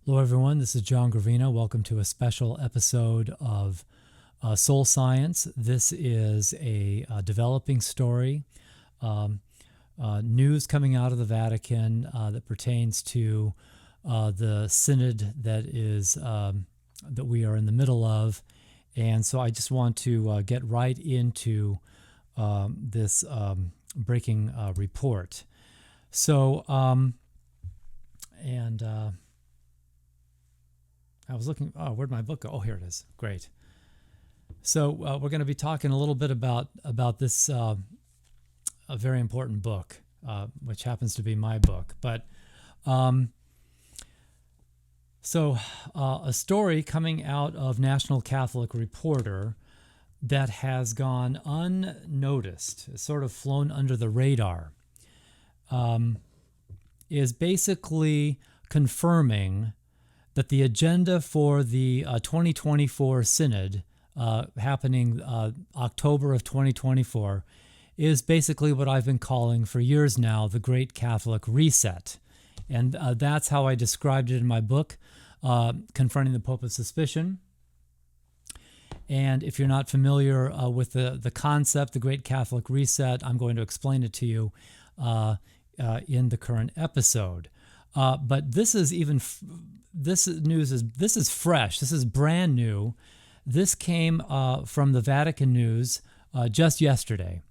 Hello, everyone. This is John Gravina. Welcome to a special episode of Soul Science. This is a developing story, news coming out of the Vatican that pertains to the Synod that we are in the middle of. And so I just want to get right into this breaking report. So, I was looking, where'd my book go? Oh, here it is. Great. So we're going to be talking a little bit about this a very important book, which happens to be my book. But a story coming out of National Catholic Reporter that has gone unnoticed, sort of flown under the radar, is basically confirming that the agenda for the 2024 Synod, happening October of 2024, is basically what I've been calling for years now the Great Catholic Reset. And that's how I described it in my book, Confronting the Pope of Suspicion. And if you're not familiar with the concept, the Great Catholic Reset, I'm going to explain it to you in the current episode. But this is fresh. This is brand new. This came from the Vatican News just yesterday.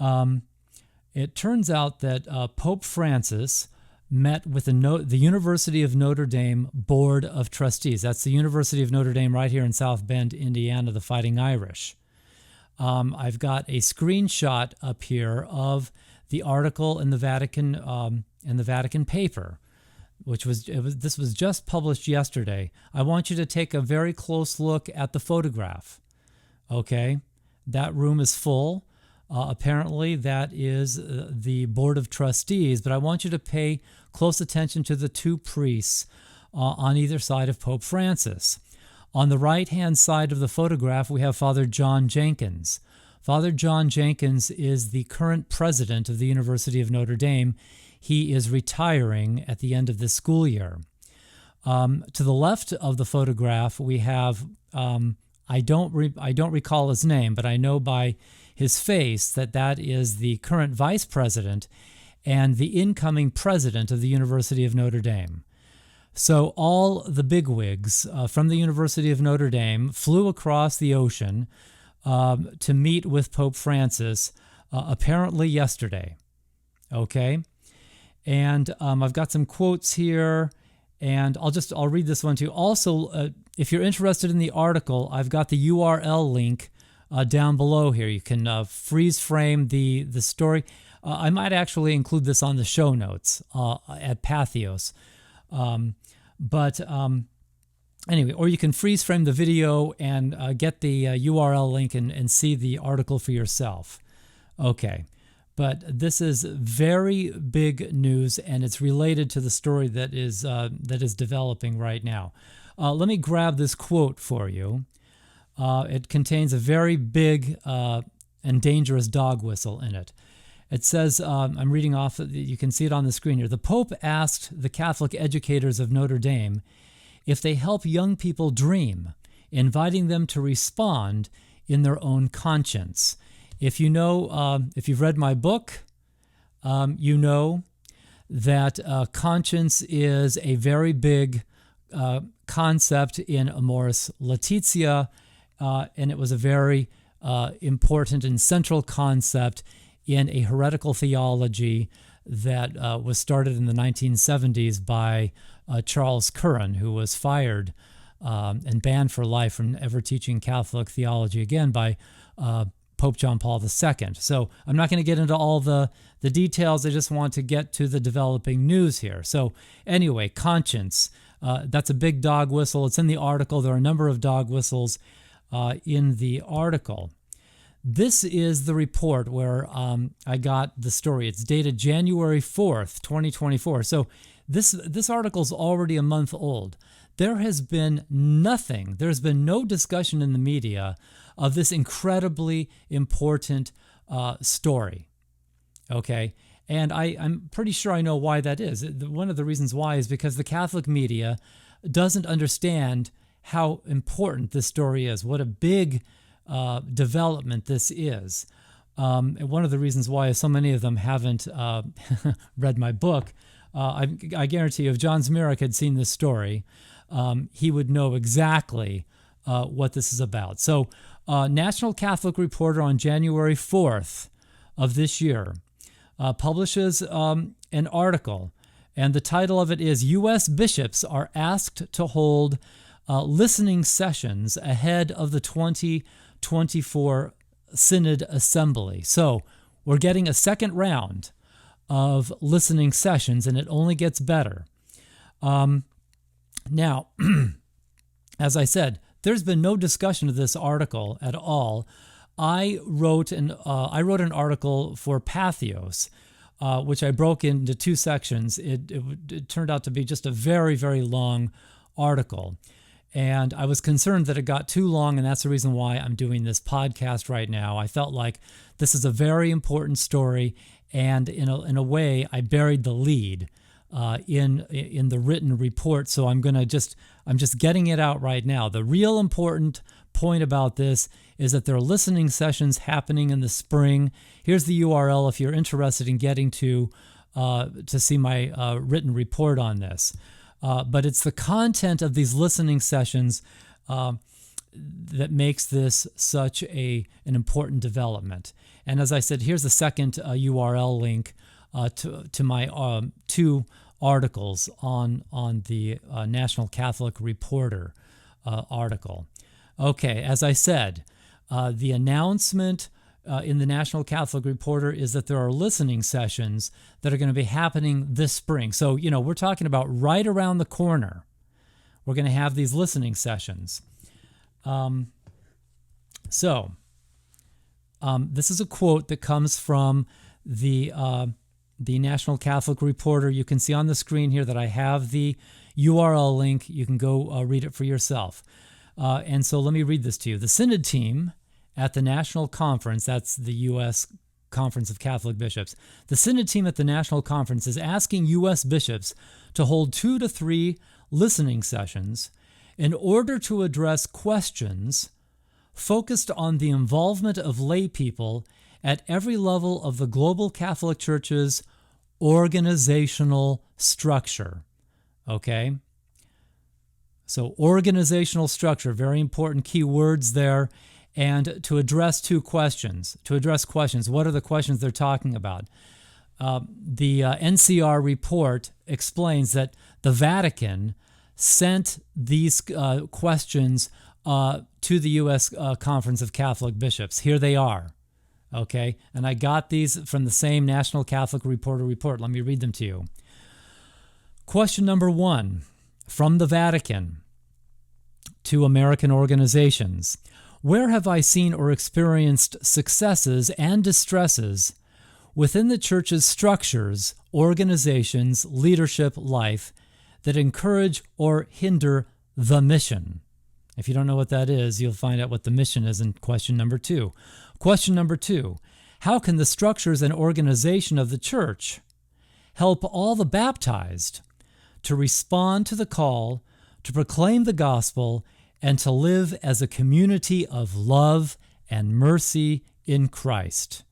It turns out that Pope Francis met with the University of Notre Dame Board of Trustees. That's the University of Notre Dame right here in South Bend, Indiana, the Fighting Irish. I've got a screenshot up here of the article in the Vatican paper, this was just published yesterday. I want you to take a very close look at the photograph. Okay, that room is full. Apparently, that is the Board of Trustees, but I want you to pay close attention to the two priests on either side of Pope Francis. On the right-hand side of the photograph, we have Father John Jenkins. Father John Jenkins is the current president of the University of Notre Dame. He is retiring at the end of this school year. To the left of the photograph, we have, I don't recall his name, but I know by his face that is the current vice president and the incoming president of the University of Notre Dame. So all the bigwigs from the University of Notre Dame flew across the ocean to meet with Pope Francis, apparently yesterday. Okay? And I've got some quotes here, and I'll read this one to you. Also, if you're interested in the article, I've got the URL link down below here. You can freeze frame the story. I might actually include this on the show notes at Pathos. Anyway, or you can freeze frame the video and get the URL link and see the article for yourself. Okay. But this is very big news, and it's related to the story that is developing right now. Let me grab this quote for you. It contains a very big and dangerous dog whistle in it. It says, I'm reading off, you can see it on the screen here. The Pope asked the Catholic educators of Notre Dame if they help young people dream, inviting them to respond in their own conscience. If you know, if you've read my book, you know that conscience is a very big concept in Amoris Laetitia, and it was a very important and central concept in a heretical theology that was started in the 1970s by Charles Curran, who was fired and banned for life from ever teaching Catholic theology again by Pope John Paul II. So I'm not going to get into all the details. I just want to get to the developing news here. So anyway, conscience, that's a big dog whistle. It's in the article. There are a number of dog whistles in the article. This is the report where I got the story. It's dated January 4th, 2024. So this article's already a month old. There has been nothing. There's been no discussion in the media of this incredibly important story. Okay? And I'm pretty sure I know why that is. One of the reasons why is because the Catholic media doesn't understand how important this story is, what a big development this is. And one of the reasons why so many of them haven't read my book, I guarantee you, if John Zmirak had seen this story, he would know exactly what this is about. So, National Catholic Reporter on January 4th of this year publishes an article, and the title of it is U.S. Bishops Are Asked to Hold Listening Sessions Ahead of the 2024 Synod Assembly. So we're getting a second round of listening sessions, and it only gets better. Now, as I said, there's been no discussion of this article at all. I wrote an article for Patheos, which I broke into two sections. It turned out to be just a very, very long article. And I was concerned that it got too long, and that's the reason why I'm doing this podcast right now. I felt like this is a very important story, and in a way, I buried the lead in the written report. So I'm just getting it out right now. The real important point about this is that there are listening sessions happening in the spring. Here's the URL if you're interested in getting to see my written report on this. But it's the content of these listening sessions that makes this such an important development. And as I said, here's the second URL link to my two articles on the National Catholic Reporter article. Okay, as I said, the announcement in the National Catholic Reporter is that there are listening sessions that are going to be happening this spring. So, we're talking about right around the corner. We're going to have these listening sessions. This is a quote that comes from the National Catholic Reporter. You can see on the screen here that I have the URL link. You can go read it for yourself. And so let me read this to you. The Synod team at the National Conference, that's the U.S. Conference of Catholic Bishops, the Synod team at the National Conference is asking U.S. bishops to hold 2 to 3 listening sessions in order to address questions focused on the involvement of lay people at every level of the global Catholic Church's organizational structure. Okay? So organizational structure, very important key words there. And to address questions, what are the questions they're talking about? The NCR report explains that the Vatican sent these questions to the U.S. Conference of Catholic Bishops. Here they are, okay? And I got these from the same National Catholic Reporter report. Let me read them to you. Question number 1, from the Vatican to American organizations. Where have I seen or experienced successes and distresses within the Church's structures, organizations, leadership, life that encourage or hinder the mission? If you don't know what that is, you'll find out what the mission is in question number 2. Question number 2, how can the structures and organization of the Church help all the baptized to respond to the call to proclaim the gospel and to live as a community of love and mercy in Christ?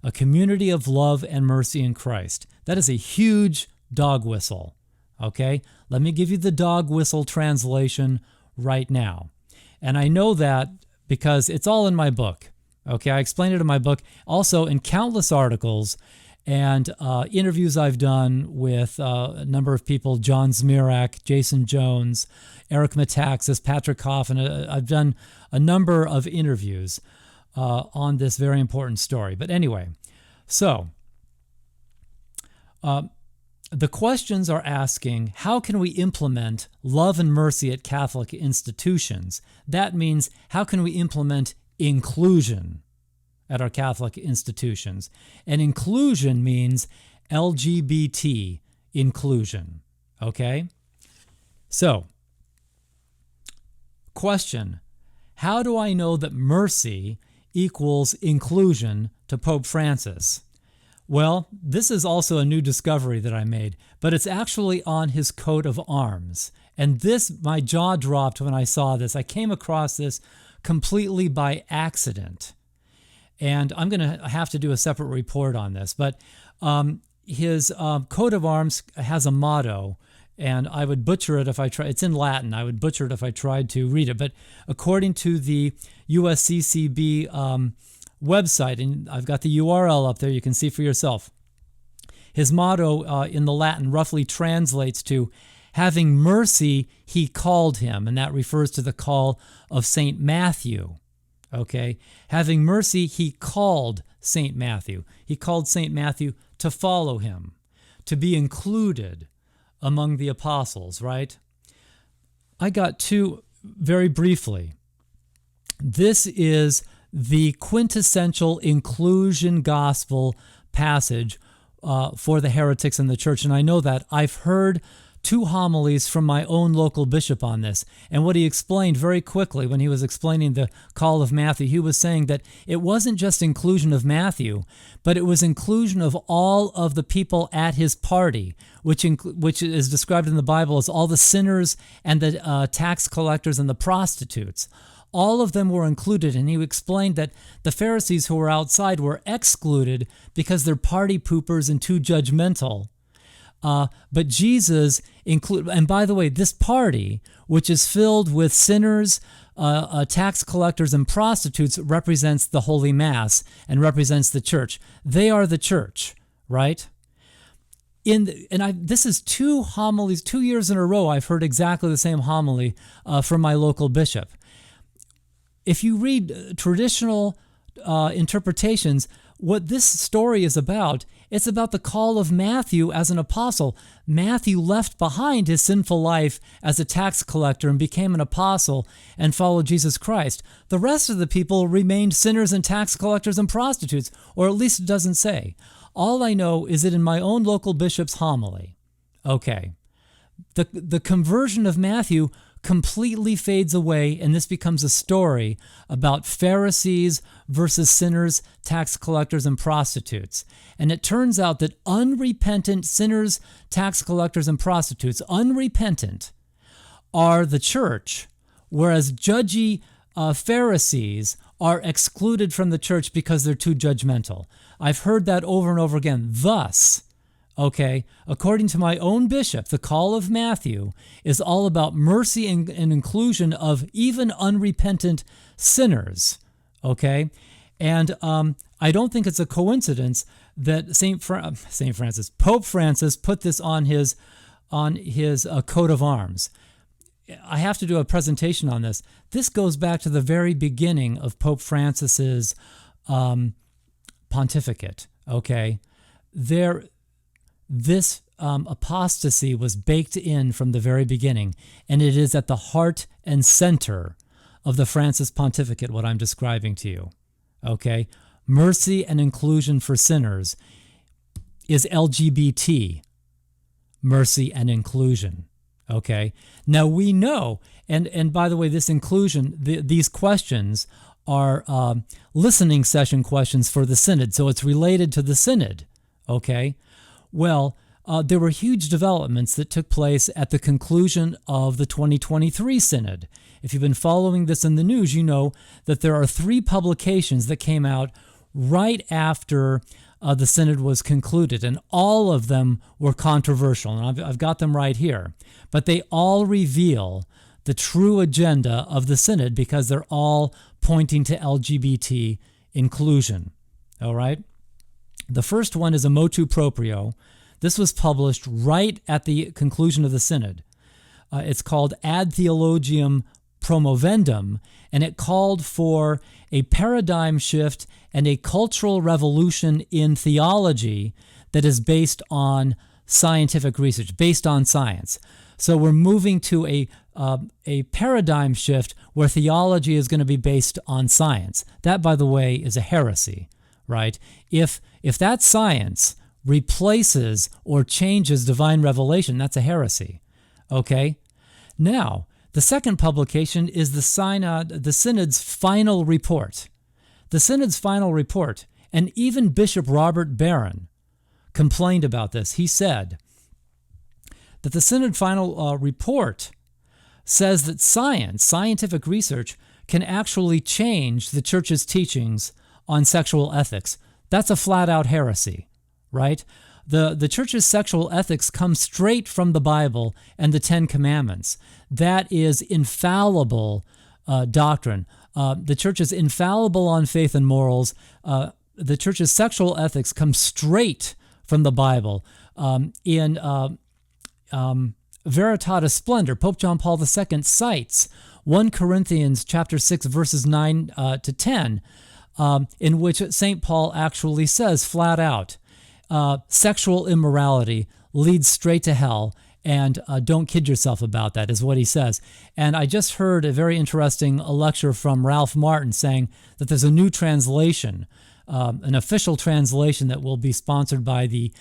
A community of love and mercy in Christ. That is a huge dog whistle, okay? Let me give you the dog whistle translation right now. And I know that because it's all in my book, okay? I explain it in my book, also in countless articles and interviews I've done with a number of people, John Zmirak, Jason Jones, Eric Metaxas, Patrick Coffin. I've done a number of interviews on this very important story. But anyway, so the questions are asking, how can we implement love and mercy at Catholic institutions? That means, how can we implement inclusion at our Catholic institutions? And inclusion means LGBT inclusion, okay? So, question, how do I know that mercy equals inclusion to Pope Francis? Well, this is also a new discovery that I made, but it's actually on his coat of arms. And this, my jaw dropped when I saw this. I came across this completely by accident. And I'm going to have to do a separate report on this. But his coat of arms has a motto, and I would butcher it if I tried. It's in Latin. I would butcher it if I tried to read it. But according to the USCCB website, and I've got the URL up there, you can see for yourself. His motto in the Latin roughly translates to, having mercy, he called him, and that refers to the call of St. Matthew. Okay, having mercy, he called St. Matthew. He called St. Matthew to follow him, to be included among the apostles, right? I got two very briefly. This is the quintessential inclusion gospel passage for the heretics in the church. And I know that. I've heard 2 homilies from my own local bishop on this. And what he explained very quickly when he was explaining the call of Matthew, he was saying that it wasn't just inclusion of Matthew, but it was inclusion of all of the people at his party, which is described in the Bible as all the sinners and the tax collectors and the prostitutes. All of them were included, and he explained that the Pharisees who were outside were excluded because they're party poopers and too judgmental. But Jesus included, and by the way, this party, which is filled with sinners, tax collectors, and prostitutes, represents the Holy Mass and represents the church. They are the church, right? This is 2 homilies, 2 years in a row, I've heard exactly the same homily from my local bishop. If you read traditional interpretations, what this story is about, it's about the call of Matthew as an apostle. Matthew left behind his sinful life as a tax collector and became an apostle and followed Jesus Christ. The rest of the people remained sinners and tax collectors and prostitutes, or at least it doesn't say. All I know is that in my own local bishop's homily, okay, the conversion of Matthew completely fades away, and this becomes a story about Pharisees versus sinners, tax collectors, and prostitutes. And it turns out that unrepentant sinners, tax collectors, and prostitutes, unrepentant, are the church, whereas judgy Pharisees are excluded from the church because they're too judgmental. I've heard that over and over again. Thus, okay, according to my own bishop, the call of Matthew is all about mercy and inclusion of even unrepentant sinners, okay? And I don't think it's a coincidence that Pope Francis put this on his coat of arms. I have to do a presentation on this. This goes back to the very beginning of Pope Francis's pontificate, okay? This apostasy was baked in from the very beginning, and it is at the heart and center of the Francis pontificate, what I'm describing to you. Okay? Mercy and inclusion for sinners is LGBT, mercy and inclusion. Okay? Now we know, and by the way, this inclusion, these questions are listening session questions for the Synod, so it's related to the Synod. Okay? Well, there were huge developments that took place at the conclusion of the 2023 Synod. If you've been following this in the news, you know that there are 3 publications that came out right after the Synod was concluded, and all of them were controversial, and I've got them right here. But they all reveal the true agenda of the Synod because they're all pointing to LGBT inclusion. All right? The first one is a motu proprio. This was published right at the conclusion of the Synod. It's called Ad Theologiam Promovendum, and it called for a paradigm shift and a cultural revolution in theology that is based on scientific research, based on science. So we're moving to a paradigm shift where theology is going to be based on science. That, by the way, is a heresy, right? If that science replaces or changes divine revelation, that's a heresy, okay? Now, the second publication is the Synod's final report. The Synod's final report, and even Bishop Robert Barron, complained about this. He said that the Synod final report says that scientific research, can actually change the Church's teachings on sexual ethics. That's a flat-out heresy, right? The Church's sexual ethics come straight from the Bible and the Ten Commandments. That is infallible doctrine. The Church is infallible on faith and morals. The Church's sexual ethics come straight from the Bible. In Veritatis Splendor, Pope John Paul II cites 1 Corinthians chapter 6, verses 9 to 10, in which St. Paul actually says flat out, sexual immorality leads straight to hell, and don't kid yourself about that, is what he says. And I just heard a very interesting lecture from Ralph Martin saying that there's a new translation, an official translation that will be sponsored by the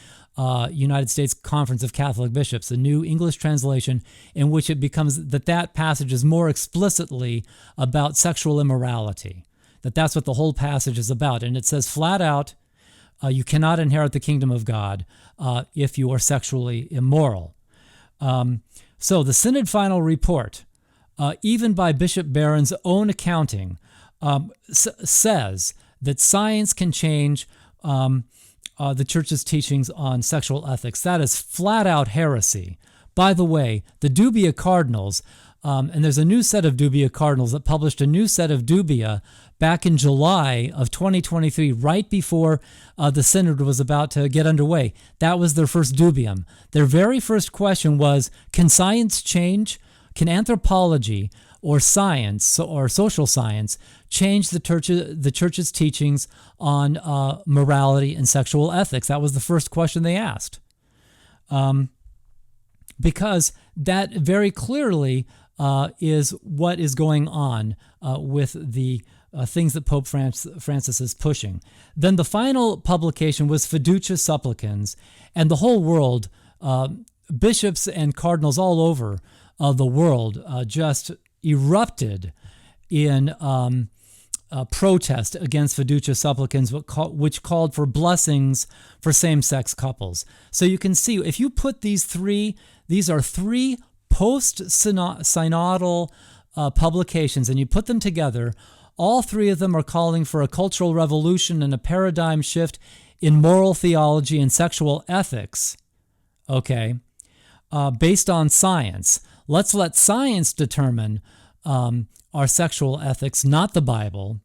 United States Conference of Catholic Bishops, a new English translation in which it becomes that passage is more explicitly about sexual immorality, that's what the whole passage is about. And it says flat out, you cannot inherit the kingdom of God if you are sexually immoral. So the Synod final report, even by Bishop Barron's own accounting, says that science can change the Church's teachings on sexual ethics. That is flat-out heresy. By the way, the Dubia Cardinals, and there's a new set of Dubia Cardinals that published a new set of Dubia back in July of 2023, right before the Synod was about to get underway. That was their first Dubium. Their very first question was, can science change? Can anthropology or science or social science change the Church's teachings on morality and sexual ethics? That was the first question they asked. Because that very clearly is what is going on with the things that Pope Francis is pushing. Then the final publication was Fiducia Supplicans, and the whole world, bishops and cardinals all over the world just erupted in protest against Fiducia Supplicans, which called for blessings for same-sex couples. So you can see, if you put these are three post-synodal publications, and you put them together, all three of them are calling for a cultural revolution and a paradigm shift in moral theology and sexual ethics, okay, based on science. Let's let science determine our sexual ethics, not the Bible.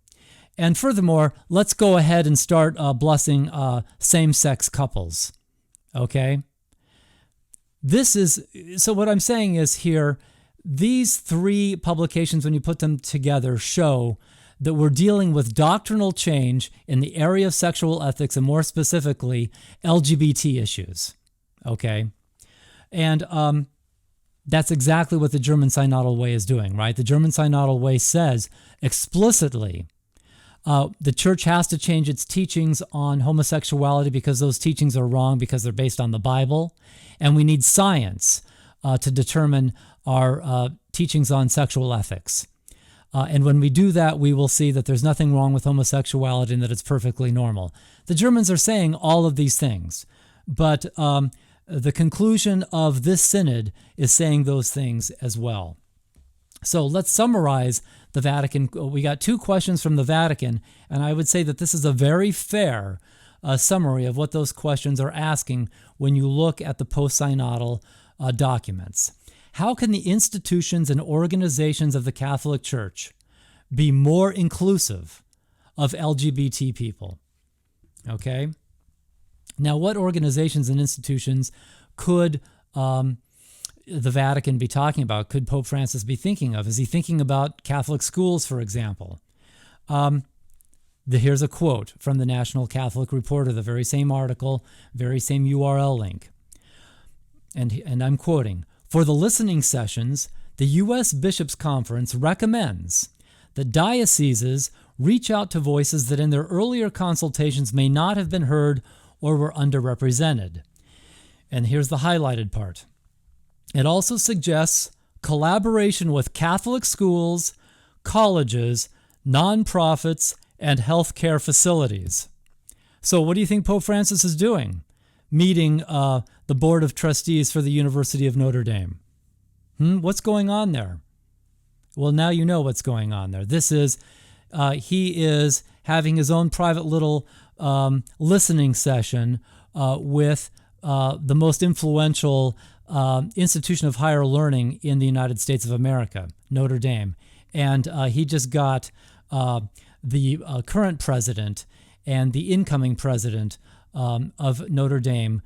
And furthermore, let's go ahead and start blessing same-sex couples, okay? So what I'm saying is here, these three publications, when you put them together, show that we're dealing with doctrinal change in the area of sexual ethics, and more specifically, LGBT issues, okay? And that's exactly what the German Synodal Way is doing, right? The German Synodal Way says explicitly the Church has to change its teachings on homosexuality because those teachings are wrong, because they're based on the Bible, and we need science to determine our teachings on sexual ethics. And when we do that, we will see that there's nothing wrong with homosexuality and that it's perfectly normal. The Germans are saying all of these things, but the conclusion of this synod is saying those things as well. So let's summarize the Vatican. We got two questions from the Vatican, and I would say that this is a very fair summary of what those questions are asking when you look at the post-synodal documents. How can the institutions and organizations of the Catholic Church be more inclusive of LGBT people? Okay? Now, what organizations and institutions could the Vatican be talking about? Could Pope Francis be thinking of? Is he thinking about Catholic schools, for example? Here's a quote from the National Catholic Reporter, the very same article, very same URL link. And I'm quoting, "For the listening sessions, the U.S. Bishops' Conference recommends that dioceses reach out to voices that in their earlier consultations may not have been heard or were underrepresented." And here's the highlighted part. It also suggests collaboration with Catholic schools, colleges, nonprofits, and healthcare facilities. So what do you think Pope Francis is doing? meeting the Board of Trustees for the University of Notre Dame. What's going on there? Well, now you know what's going on there. This is, he is having his own private little listening session with the most influential institution of higher learning in the United States of America, Notre Dame. And he just got the current president and the incoming president of Notre Dame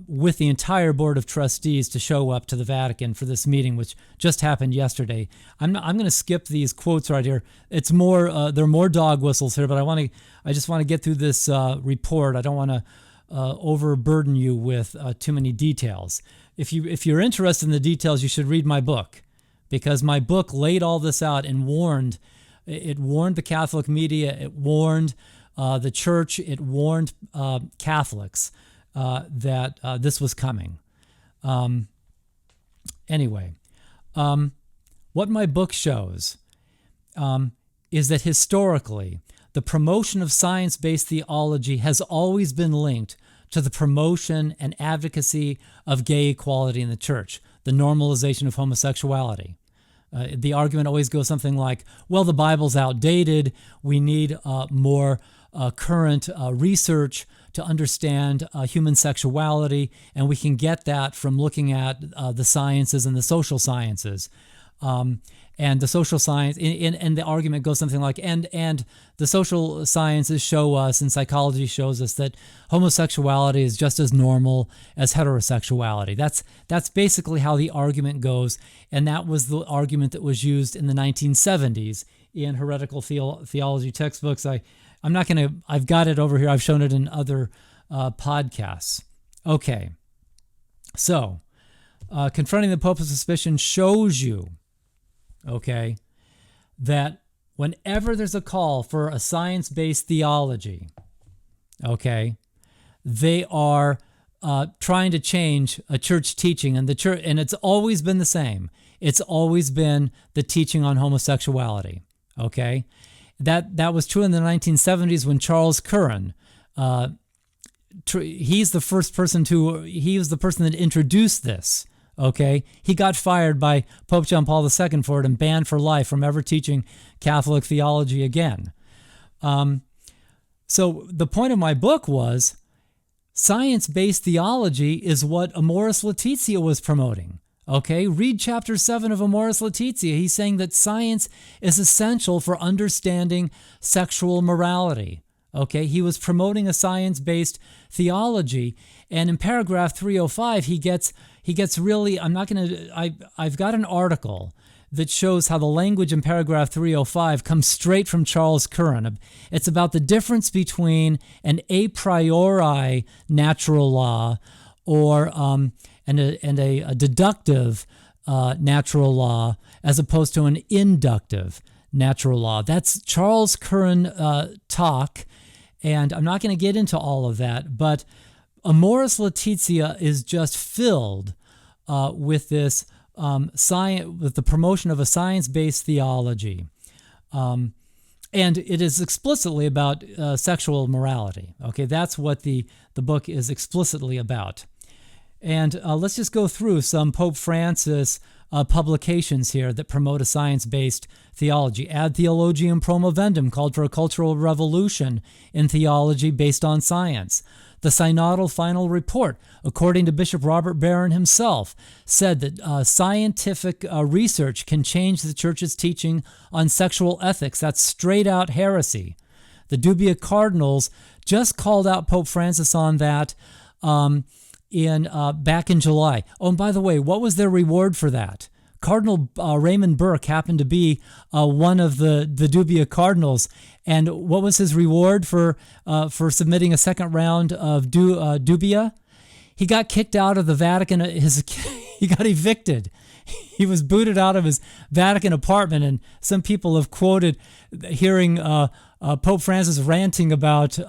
with the entire board of trustees to show up to the Vatican for this meeting, which just happened yesterday. I'm going to skip these quotes right here. It's more there are more dog whistles here, but I just want to get through this report. I don't want to overburden you with too many details. If you're interested in the details, you should read my book, because my book laid all this out and warned. It warned the Catholic media. It warned the church. It warned Catholics that this was coming. Anyway, what my book shows is that historically, the promotion of science-based theology has always been linked to the promotion and advocacy of gay equality in the church, the normalization of homosexuality. The argument always goes something like, well, the Bible's outdated. We need more current research to understand human sexuality, and we can get that from looking at the sciences and the social sciences. And the social science, and the argument goes something like, and the social sciences show us, and psychology shows us, that homosexuality is just as normal as heterosexuality. That's basically how the argument goes, and that was the argument that was used in the 1970s in heretical theology textbooks. I've got it over here. I've shown it in other podcasts. Okay, so confronting the Pope of suspicion shows you, okay, that whenever there's a call for a science-based theology, okay, they are trying to change a church teaching, and the church, and it's always been the same. It's always been the teaching on homosexuality, okay? That was true in the 1970s when Charles Curran, he was the person that introduced this. Okay, he got fired by Pope John Paul II for it and banned for life from ever teaching Catholic theology again. So the point of my book was science-based theology is what Amoris Laetitia was promoting. Okay, read chapter 7 of Amoris Laetitia. He's saying that science is essential for understanding sexual morality. Okay, he was promoting a science-based theology, and in paragraph 305, he gets really, I've got an article that shows how the language in paragraph 305 comes straight from Charles Curran. It's about the difference between an a priori natural law or and a deductive natural law as opposed to an inductive natural law. That's Charles Curran talk, and I'm not going to get into all of that, but Amoris Laetitia is just filled with this with the promotion of a science-based theology, and it is explicitly about sexual morality. Okay, that's what the book is explicitly about. And let's just go through some Pope Francis publications here that promote a science-based theology. Ad Theologiam Promovendum called for a cultural revolution in theology based on science. The Synodal Final Report, according to Bishop Robert Barron himself, said that scientific research can change the Church's teaching on sexual ethics. That's straight-out heresy. The Dubia Cardinals just called out Pope Francis on that back in July. Oh, and by the way, what was their reward for that? Cardinal Raymond Burke happened to be one of the Dubia Cardinals, and what was his reward for submitting a second round of Dubia? He got kicked out of the Vatican. He got evicted. He was booted out of his Vatican apartment, and some people have quoted hearing Pope Francis ranting about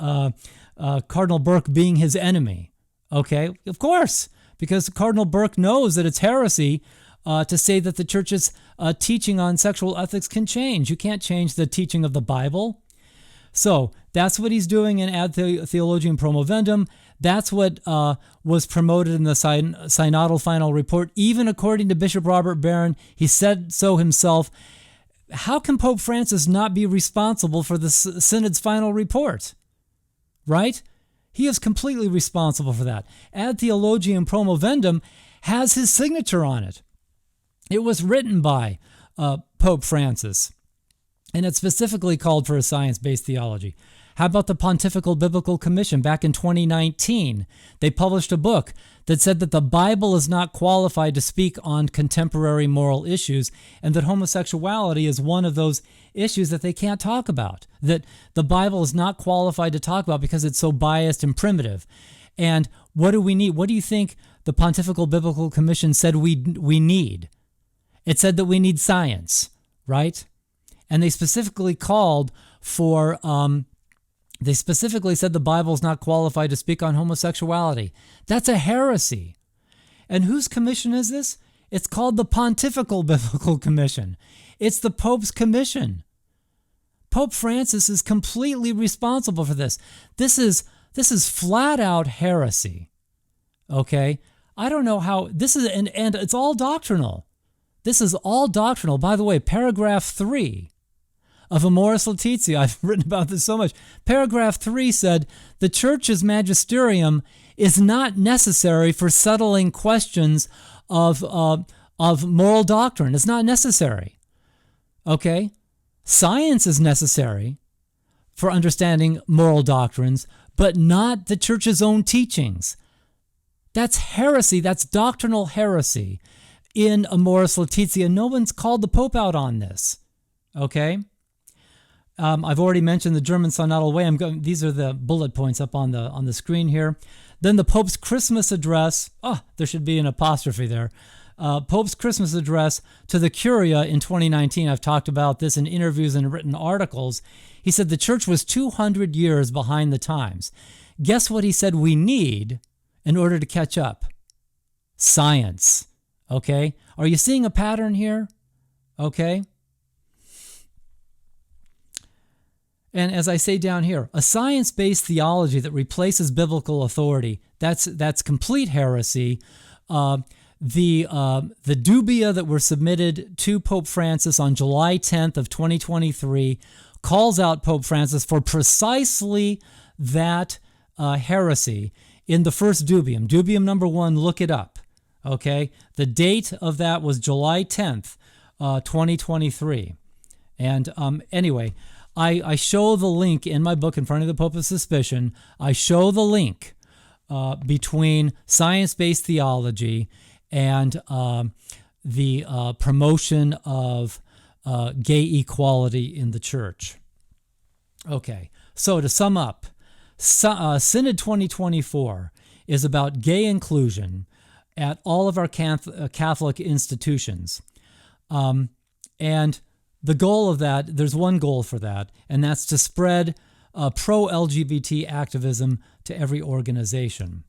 Cardinal Burke being his enemy. Okay, of course, because Cardinal Burke knows that it's heresy to say that the Church's teaching on sexual ethics can change. You can't change the teaching of the Bible. So that's what he's doing in Ad Theologiam Promovendum. That's what was promoted in the Synodal Final Report. Even according to Bishop Robert Barron, he said so himself. How can Pope Francis not be responsible for the Synod's final report? Right? He is completely responsible for that. Ad Theologiam Promovendum has his signature on it. It was written by Pope Francis, and it specifically called for a science-based theology. How about the Pontifical Biblical Commission back in 2019? They published a book that said that the Bible is not qualified to speak on contemporary moral issues, and that homosexuality is one of those issues that they can't talk about, that the Bible is not qualified to talk about because it's so biased and primitive. And what do we need? What do you think the Pontifical Biblical Commission said we need? It said that we need science, right? And they specifically called for... They specifically said the Bible is not qualified to speak on homosexuality. That's a heresy. And whose commission is this? It's called the Pontifical Biblical Commission. It's the Pope's commission. Pope Francis is completely responsible for this. This is flat out heresy. Okay? I don't know how this is, and it's all doctrinal. This is all doctrinal. By the way, paragraph 3 of Amoris Laetitia, I've written about this so much. Paragraph 3 said, the Church's magisterium is not necessary for settling questions of moral doctrine. It's not necessary. Okay? Science is necessary for understanding moral doctrines, but not the Church's own teachings. That's heresy. That's doctrinal heresy in Amoris Laetitia. No one's called the Pope out on this. Okay? I've already mentioned the German Synodal Way. These are the bullet points up on the screen here. Then the Pope's Christmas address. There should be an apostrophe there. Pope's Christmas address to the Curia in 2019. I've talked about this in interviews and written articles. He said the Church was 200 years behind the times. Guess what he said we need in order to catch up? Science. Okay? Are you seeing a pattern here? Okay? And as I say down here, a science-based theology that replaces biblical authority, that's complete heresy. The dubia that were submitted to Pope Francis on July 10th of 2023 calls out Pope Francis for precisely that heresy in the first dubium. Dubium number 1, look it up. Okay? The date of that was July 10th, 2023. And anyway, I show the link in my book, In Front of the Pope of Suspicion. I show the link between science-based theology and the promotion of gay equality in the Church. Okay, so to sum up, Synod 2024 is about gay inclusion at all of our Catholic institutions. And the goal of that, there's one goal for that, and that's to spread pro-LGBT activism to every organization.